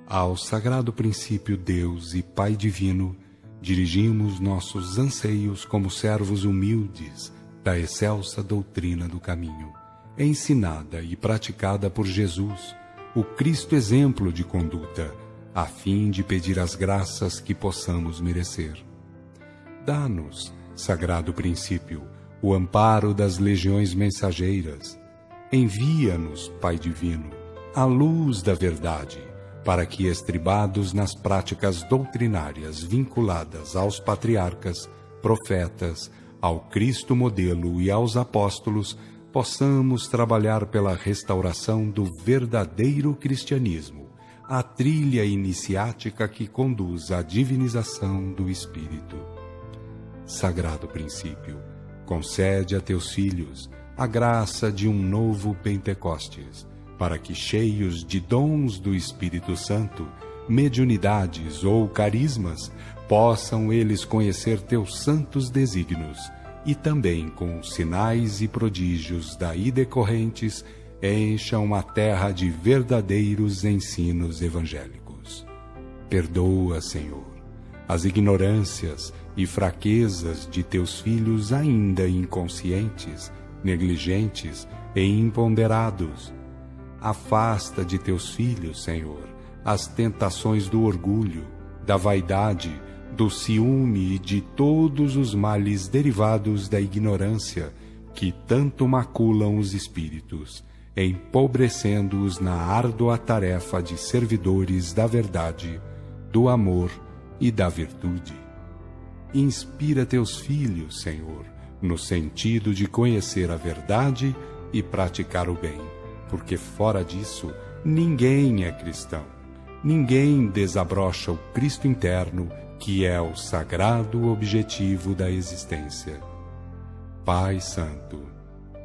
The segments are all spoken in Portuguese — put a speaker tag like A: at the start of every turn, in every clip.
A: Ao sagrado princípio Deus e Pai Divino, dirigimos nossos anseios como servos humildes da excelsa doutrina do caminho, ensinada e praticada por Jesus, o Cristo exemplo de conduta, a fim de pedir as graças que possamos merecer. Dá-nos, sagrado princípio, o amparo das legiões mensageiras. Envia-nos, Pai Divino, a luz da verdade, para que, estribados nas práticas doutrinárias vinculadas aos patriarcas, profetas, ao Cristo modelo e aos apóstolos, possamos trabalhar pela restauração do verdadeiro cristianismo, a trilha iniciática que conduz à divinização do Espírito. Sagrado princípio, concede a teus filhos a graça de um novo Pentecostes, para que, cheios de dons do Espírito Santo, mediunidades ou carismas, possam eles conhecer teus santos desígnios e também, com os sinais e prodígios daí decorrentes, encham a terra de verdadeiros ensinos evangélicos. Perdoa, Senhor, as ignorâncias e fraquezas de teus filhos ainda inconscientes, negligentes e imponderados. Afasta de teus filhos, Senhor, as tentações do orgulho, da vaidade, do ciúme e de todos os males derivados da ignorância que tanto maculam os espíritos, empobrecendo-os na árdua tarefa de servidores da verdade, do amor e da virtude. Inspira teus filhos, Senhor, no sentido de conhecer a verdade e praticar o bem, porque fora disso ninguém é cristão. Ninguém desabrocha o Cristo interno, que é o sagrado objetivo da existência. Pai Santo,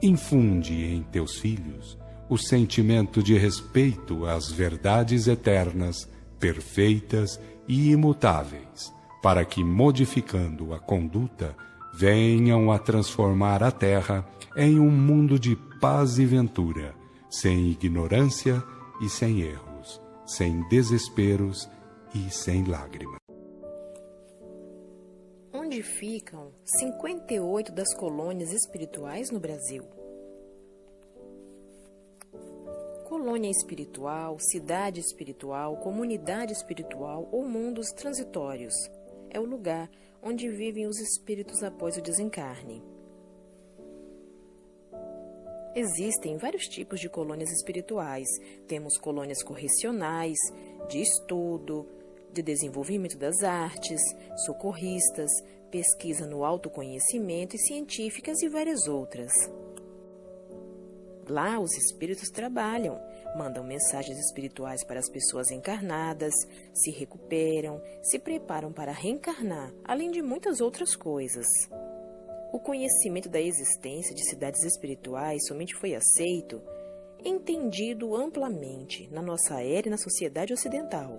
A: infunde em teus filhos o sentimento de respeito às verdades eternas, perfeitas e imutáveis, para que, modificando a conduta, venham a transformar a terra em um mundo de paz e ventura, sem ignorância e sem erros, sem desesperos e sem lágrimas.
B: Onde ficam 58 das colônias espirituais no Brasil? Colônia espiritual, cidade espiritual, comunidade espiritual ou mundos transitórios. É o lugar onde vivem os espíritos após o desencarne. Existem vários tipos de colônias espirituais. Temos colônias correcionais, de estudo, de desenvolvimento das artes, socorristas, pesquisa no autoconhecimento e científicas e várias outras. Lá os espíritos trabalham, mandam mensagens espirituais para as pessoas encarnadas, se recuperam, se preparam para reencarnar, além de muitas outras coisas. O conhecimento da existência de cidades espirituais somente foi aceito, entendido amplamente na nossa era e na sociedade ocidental,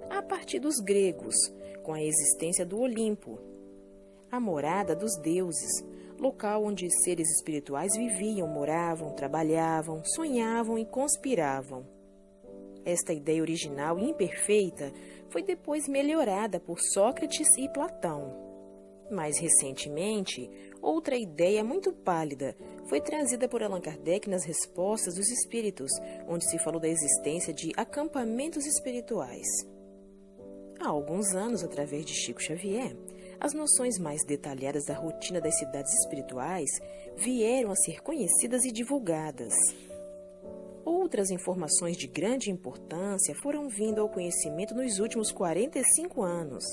B: a partir dos gregos, com a existência do Olimpo, a morada dos deuses, local onde seres espirituais viviam, moravam, trabalhavam, sonhavam e conspiravam. Esta ideia original e imperfeita foi depois melhorada por Sócrates e Platão. Mais recentemente, outra ideia muito pálida foi trazida por Allan Kardec nas Respostas dos Espíritos, onde se falou da existência de acampamentos espirituais. Há alguns anos, através de Chico Xavier, as noções mais detalhadas da rotina das cidades espirituais vieram a ser conhecidas e divulgadas. Outras informações de grande importância foram vindo ao conhecimento nos últimos 45 anos,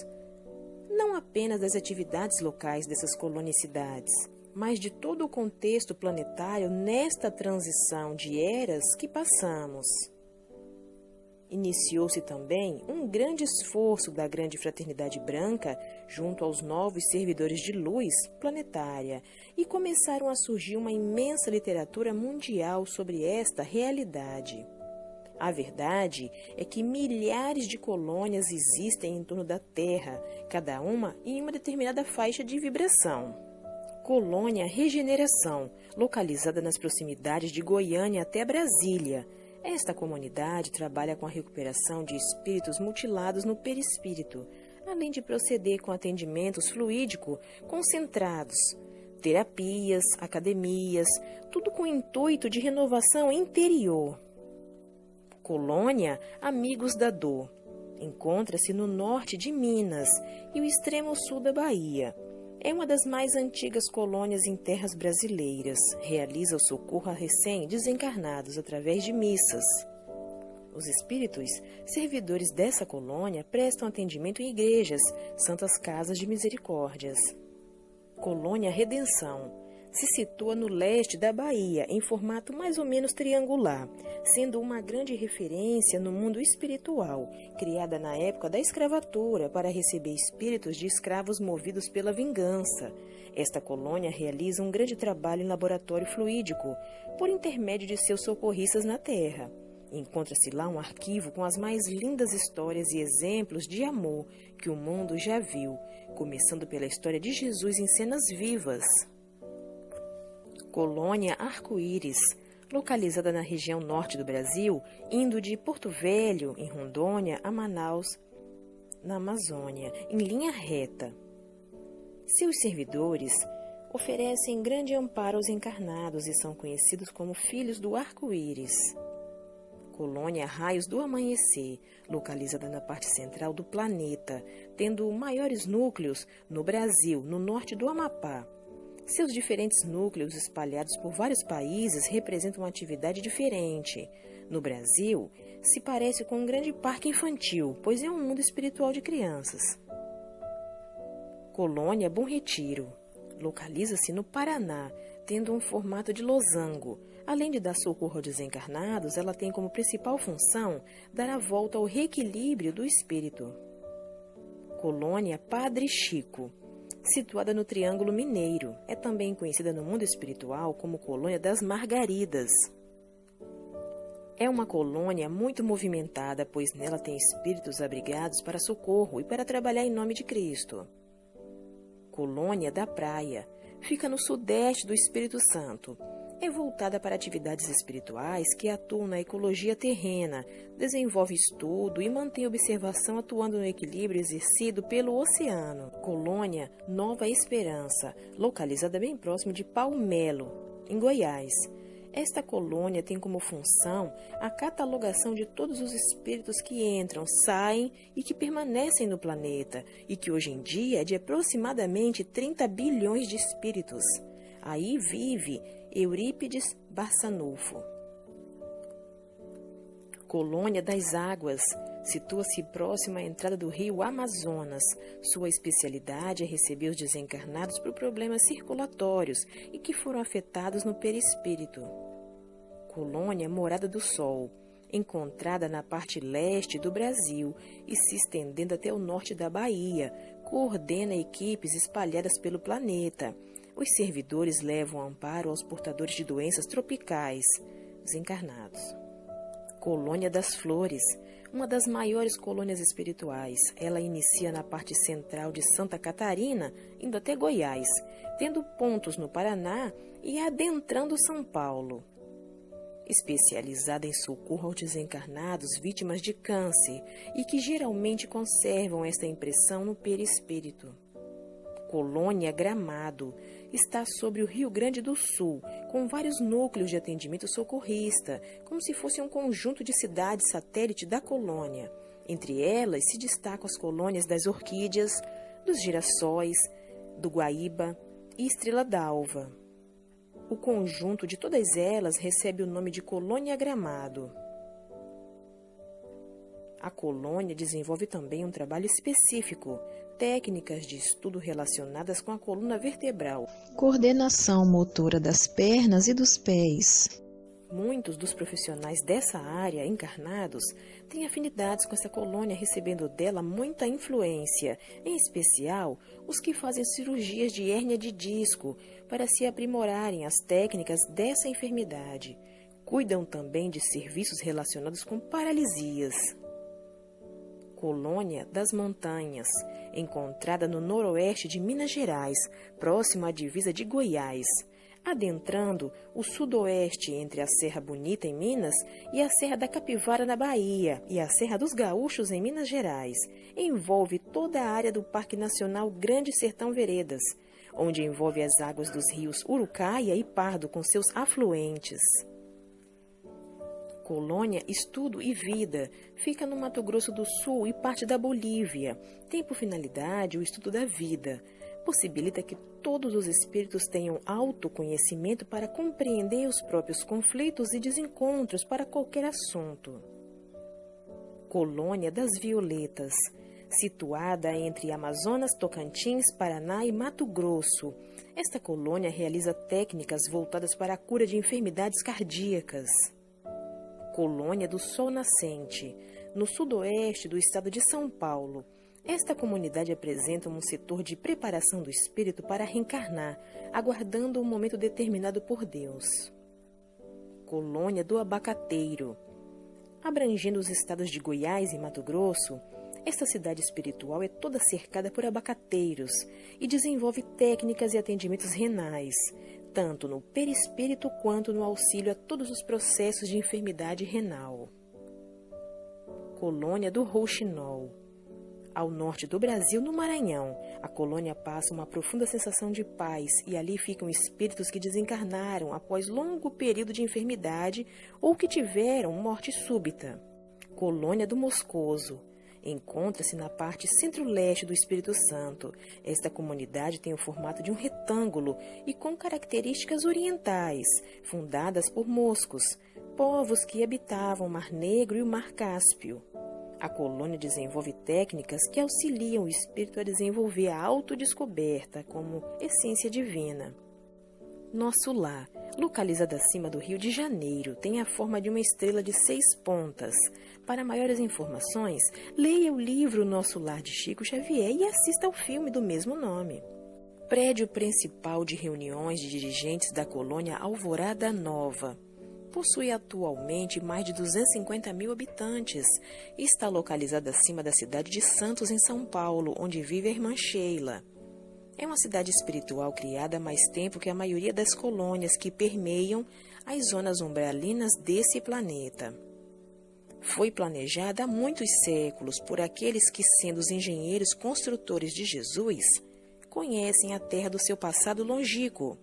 B: não apenas das atividades locais dessas colônias-cidades, mas de todo o contexto planetário nesta transição de eras que passamos. Iniciou-se também um grande esforço da grande fraternidade branca junto aos novos servidores de luz planetária e começaram a surgir uma imensa literatura mundial sobre esta realidade. A verdade é que milhares de colônias existem em torno da Terra, cada uma em uma determinada faixa de vibração. Colônia Regeneração, localizada nas proximidades de Goiânia até Brasília, Esta comunidade trabalha com a recuperação de espíritos mutilados no perispírito, além de proceder com atendimentos fluídico concentrados, terapias, academias, tudo com o intuito de renovação interior. Colônia Amigos da Dor encontra-se no norte de Minas e o extremo sul da Bahia. É uma das mais antigas colônias em terras brasileiras. Realiza o socorro a recém-desencarnados através de missas. Os espíritos, servidores dessa colônia, prestam atendimento em igrejas, santas casas de misericórdias. Colônia Redenção se situa no leste da Bahia, em formato mais ou menos triangular, sendo uma grande referência no mundo espiritual, criada na época da escravatura para receber espíritos de escravos movidos pela vingança. Esta colônia realiza um grande trabalho em laboratório fluídico, por intermédio de seus socorristas na Terra. Encontra-se lá um arquivo com as mais lindas histórias e exemplos de amor que o mundo já viu, começando pela história de Jesus em cenas vivas. Colônia Arco-Íris, localizada na região norte do Brasil, indo de Porto Velho, em Rondônia, a Manaus, na Amazônia, em linha reta. Seus servidores oferecem grande amparo aos encarnados e são conhecidos como Filhos do Arco-Íris. Colônia Raios do Amanhecer, localizada na parte central do planeta, tendo maiores núcleos no Brasil, no norte do Amapá. Seus diferentes núcleos espalhados por vários países representam uma atividade diferente. No Brasil, se parece com um grande parque infantil, pois é um mundo espiritual de crianças. Colônia Bom Retiro, localiza-se no Paraná, tendo um formato de losango. Além de dar socorro aos desencarnados, ela tem como principal função dar a volta ao reequilíbrio do espírito. Colônia Padre Chico, situada no Triângulo Mineiro, é também conhecida no mundo espiritual como Colônia das Margaridas. É uma colônia muito movimentada, pois nela tem espíritos abrigados para socorro e para trabalhar em nome de Cristo. Colônia da Praia, fica no sudeste do Espírito Santo. É voltada para atividades espirituais que atuam na ecologia terrena, desenvolve estudo e mantém observação atuando no equilíbrio exercido pelo oceano. Colônia Nova Esperança, localizada bem próximo de Palmelo, em Goiás. Esta colônia tem como função a catalogação de todos os espíritos que entram, saem e que permanecem no planeta, e que hoje em dia é de aproximadamente 30 bilhões de espíritos. Aí vive Eurípides Barçanufo. Colônia das Águas, situa-se próxima à entrada do rio Amazonas. Sua especialidade é receber os desencarnados por problemas circulatórios e que foram afetados no perispírito. Colônia Morada do Sol, encontrada na parte leste do Brasil e se estendendo até o norte da Bahia, coordena equipes espalhadas pelo planeta. Os servidores levam amparo aos portadores de doenças tropicais, os encarnados. Colônia das Flores, uma das maiores colônias espirituais. Ela inicia na parte central de Santa Catarina, indo até Goiás, tendo pontos no Paraná e adentrando São Paulo. Especializada em socorro aos desencarnados vítimas de câncer e que geralmente conservam esta impressão no perispírito. Colônia Gramado, está sobre o Rio Grande do Sul, com vários núcleos de atendimento socorrista, como se fosse um conjunto de cidades satélite da colônia. Entre elas se destacam as colônias das orquídeas, dos girassóis, do guaíba e estrela d'alva. O conjunto de todas elas recebe o nome de Colônia Gramado. A colônia desenvolve também um trabalho específico, técnicas de estudo relacionadas com a coluna vertebral,
C: coordenação motora das pernas e dos pés.
B: Muitos dos profissionais dessa área, encarnados, têm afinidades com essa colônia, recebendo dela muita influência, em especial os que fazem cirurgias de hérnia de disco para se aprimorarem as técnicas dessa enfermidade. Cuidam também de serviços relacionados com paralisias. Colônia das Montanhas, encontrada no noroeste de Minas Gerais, próximo à divisa de Goiás. adentrando o sudoeste entre a Serra Bonita, em Minas, e a Serra da Capivara, na Bahia, e a Serra dos Gaúchos, em Minas Gerais. Envolve toda a área do Parque Nacional Grande Sertão Veredas, onde envolve as águas dos rios Urucaia e Pardo com seus afluentes. Colônia Estudo e Vida fica no Mato Grosso do Sul e parte da Bolívia. Tem por finalidade o estudo da vida. Possibilita que todos os espíritos tenham autoconhecimento para compreender os próprios conflitos e desencontros para qualquer assunto. Colônia das Violetas, situada entre Amazonas, Tocantins, Paraná e Mato Grosso. Esta colônia realiza técnicas voltadas para a cura de enfermidades cardíacas. Colônia do Sol Nascente, no sudoeste do estado de São Paulo. Esta comunidade apresenta um setor de preparação do espírito para reencarnar, aguardando um momento determinado por Deus. Colônia do Abacateiro. Abrangendo os estados de Goiás e Mato Grosso, esta cidade espiritual é toda cercada por abacateiros e desenvolve técnicas e atendimentos renais, tanto no perispírito quanto no auxílio a todos os processos de enfermidade renal. Colônia do Rouxinol. Ao norte do Brasil, no Maranhão, a colônia passa uma profunda sensação de paz e ali ficam espíritos que desencarnaram após longo período de enfermidade ou que tiveram morte súbita. Colônia do Moscoso. Encontra-se na parte centro-leste do Espírito Santo. Esta comunidade tem o formato de um retângulo e com características orientais, fundadas por moscos, povos que habitavam o Mar Negro e o Mar Cáspio. A colônia desenvolve técnicas que auxiliam o espírito a desenvolver a autodescoberta como essência divina. Nosso Lar, localizado acima do Rio de Janeiro, tem a forma de uma estrela de 6 pontas. Para maiores informações, leia o livro Nosso Lar de Chico Xavier e assista ao filme do mesmo nome. Prédio principal de reuniões de dirigentes da colônia Alvorada Nova. Possui atualmente mais de 250 mil habitantes e está localizado acima da cidade de Santos, em São Paulo, onde vive a irmã Sheila. É uma cidade espiritual criada há mais tempo que a maioria das colônias que permeiam as zonas umbralinas desse planeta. Foi planejada há muitos séculos por aqueles que, sendo os engenheiros construtores de Jesus, conhecem a terra do seu passado longínquo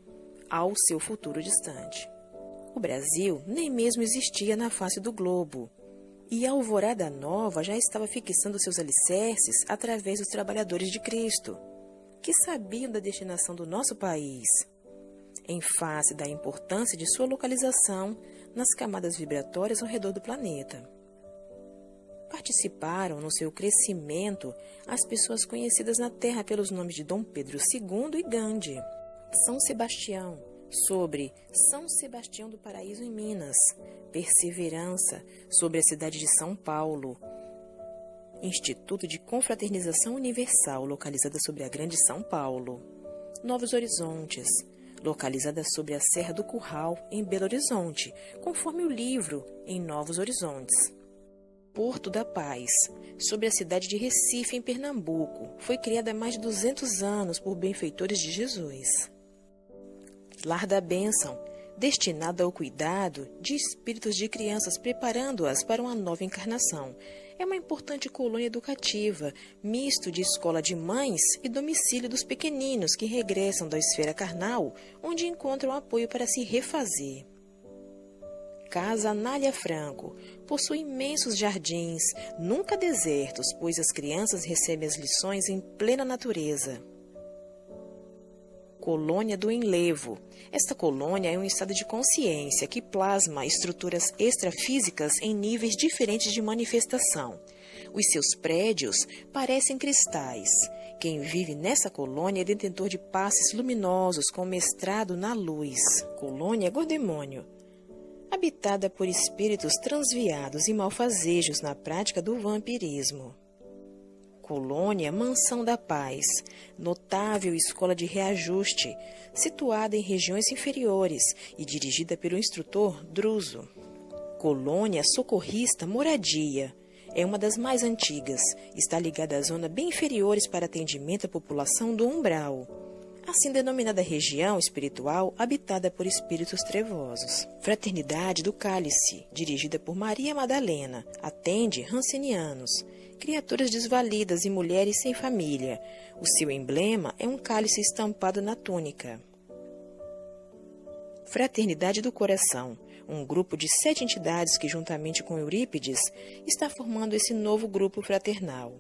B: ao seu futuro distante. O Brasil nem mesmo existia na face do globo, e a Alvorada Nova já estava fixando seus alicerces através dos trabalhadores de Cristo, que sabiam da destinação do nosso país, em face da importância de sua localização nas camadas vibratórias ao redor do planeta. Participaram no seu crescimento as pessoas conhecidas na Terra pelos nomes de Dom Pedro II e Gandhi. São Sebastião, sobre São Sebastião do Paraíso em Minas. Perseverança, sobre a cidade de São Paulo. Instituto de Confraternização Universal, localizada sobre a Grande São Paulo. Novos Horizontes, localizada sobre a Serra do Curral, em Belo Horizonte, conforme o livro Em Novos Horizontes. Porto da Paz, sobre a cidade de Recife, em Pernambuco. Foi criada há mais de 200 anos por benfeitores de Jesus. Lar da Bênção, destinado ao cuidado de espíritos de crianças, preparando-as para uma nova encarnação. É uma importante colônia educativa, misto de escola de mães e domicílio dos pequeninos que regressam da esfera carnal, onde encontram apoio para se refazer. Casa Anália Franco possui imensos jardins, nunca desertos, pois as crianças recebem as lições em plena natureza. Colônia do Enlevo. Esta colônia é um estado de consciência que plasma estruturas extrafísicas em níveis diferentes de manifestação. Os seus prédios parecem cristais. Quem vive nessa colônia é detentor de passes luminosos com mestrado na luz. Colônia Gordemônio. Habitada por espíritos transviados e malfazejos na prática do vampirismo. Colônia Mansão da Paz, notável escola de reajuste, situada em regiões inferiores e dirigida pelo instrutor Druso. Colônia Socorrista Moradia, é uma das mais antigas, está ligada à zona bem inferiores para atendimento à população do umbral. assim denominada região espiritual habitada por espíritos trevosos. Fraternidade do Cálice, dirigida por Maria Madalena, atende rancenianos, criaturas desvalidas e mulheres sem família. O seu emblema é um cálice estampado na túnica. Fraternidade do Coração, um grupo de 7 entidades que, juntamente com Eurípides, está formando esse novo grupo fraternal.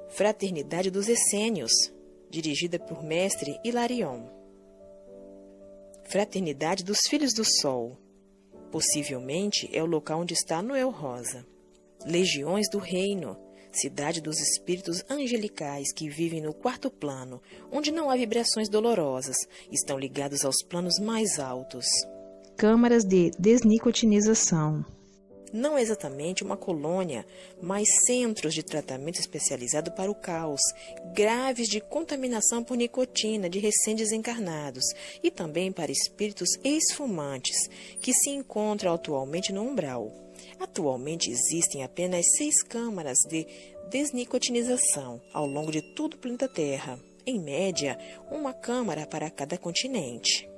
B: Fraternidade dos Essênios, dirigida por Mestre Hilarion. Fraternidade dos Filhos do Sol, possivelmente é o local onde está Noel Rosa. Legiões do Reino, cidade dos espíritos angelicais que vivem no 4º plano, onde não há vibrações dolorosas, estão ligados aos planos mais altos.
C: Câmaras de desnicotinização.
B: Não exatamente uma colônia, mas centros de tratamento especializado para o caos, graves de contaminação por nicotina de recém-desencarnados e também para espíritos esfumantes que se encontram atualmente no umbral. Atualmente existem apenas 6 câmaras de desnicotinização ao longo de todo o planeta Terra, em média, uma câmara para cada continente.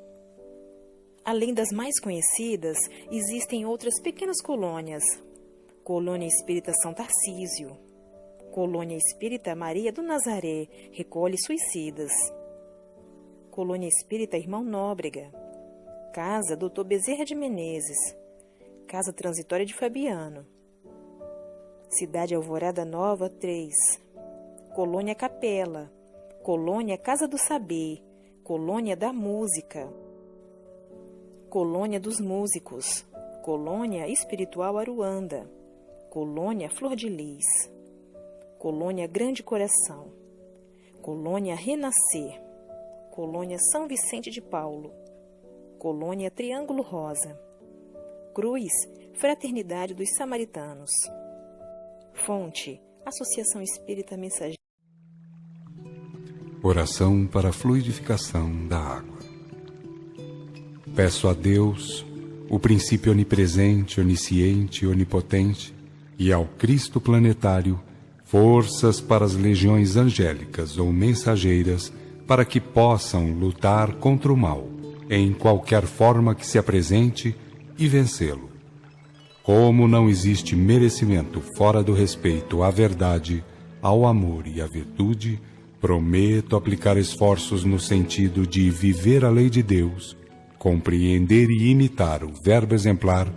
B: Além das mais conhecidas, existem outras pequenas colônias. Colônia Espírita São Tarcísio. Colônia Espírita Maria do Nazaré, recolhe suicidas. Colônia Espírita Irmão Nóbrega. Casa Dr. Bezerra de Menezes. Casa Transitória de Fabiano. Cidade Alvorada Nova 3. Colônia Capela. Colônia Casa do Saber. Colônia da Música. Colônia dos Músicos, Colônia Espiritual Aruanda, Colônia Flor de Lis, Colônia Grande Coração, Colônia Renascer, Colônia São Vicente de Paulo, Colônia Triângulo Rosa, Cruz, Fraternidade dos Samaritanos. Fonte, Associação Espírita Mensageira.
A: Oração para a fluidificação da água. Peço a Deus, o princípio onipresente, onisciente e onipotente, e ao Cristo planetário, forças para as legiões angélicas ou mensageiras, para que possam lutar contra o mal, em qualquer forma que se apresente, e vencê-lo. Como não existe merecimento fora do respeito à verdade, ao amor e à virtude, prometo aplicar esforços no sentido de viver a lei de Deus, compreender e imitar o verbo exemplar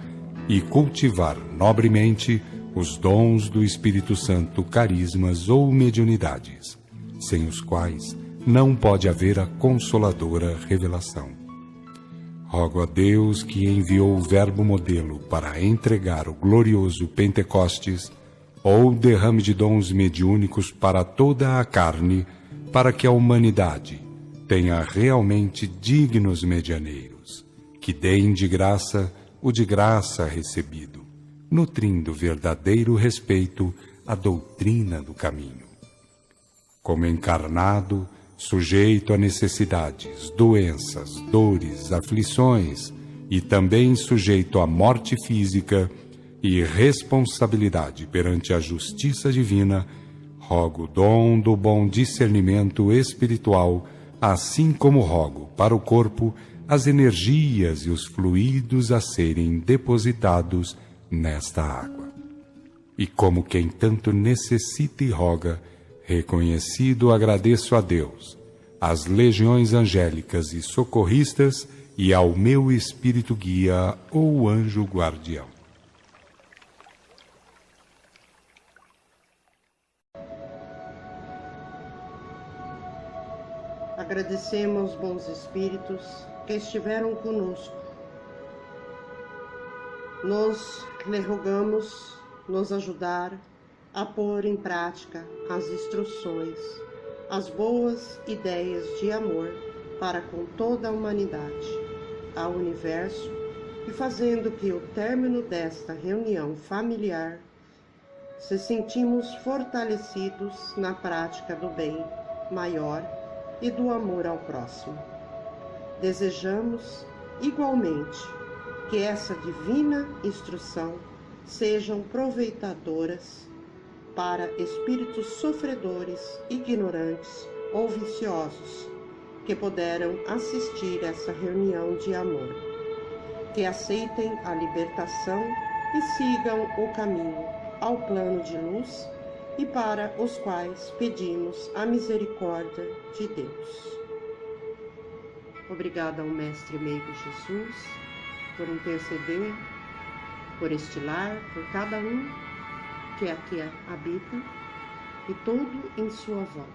A: e cultivar nobremente os dons do Espírito Santo, carismas ou mediunidades, sem os quais não pode haver a consoladora revelação. Rogo a Deus que enviou o verbo modelo para entregar o glorioso Pentecostes, ou derrame de dons mediúnicos para toda a carne, para que a humanidade tenha realmente dignos medianeiros, que deem de graça o de graça recebido, nutrindo verdadeiro respeito à doutrina do caminho. Como encarnado, sujeito a necessidades, doenças, dores, aflições, e também sujeito à morte física e responsabilidade perante a justiça divina, rogo o dom do bom discernimento espiritual, assim como rogo para o corpo as energias e os fluidos a serem depositados nesta água. E como quem tanto necessita e roga, reconhecido agradeço a Deus, às legiões angélicas e socorristas e ao meu espírito guia ou anjo guardião.
D: Agradecemos aos bons espíritos que estiveram conosco. Nós lhe rogamos nos ajudar a pôr em prática as instruções, as boas ideias de amor para com toda a humanidade, ao universo, e fazendo que o término desta reunião familiar se sentimos fortalecidos na prática do bem maior e do amor ao próximo. Desejamos, igualmente, que essa divina instrução sejam proveitadoras para espíritos sofredores, ignorantes ou viciosos, que puderam assistir essa reunião de amor, que aceitem a libertação e sigam o caminho ao plano de luz e para os quais pedimos a misericórdia de Deus. Obrigada ao Mestre Meigo Jesus por interceder por este lar, por cada um que aqui habita e tudo em sua volta.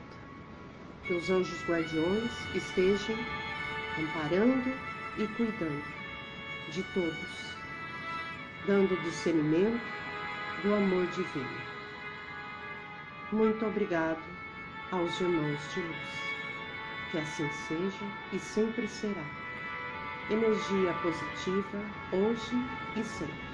D: Que os anjos guardiões estejam amparando e cuidando de todos, dando discernimento do amor divino. Muito obrigado aos irmãos de luz. Que assim seja e sempre será. Energia positiva hoje e sempre.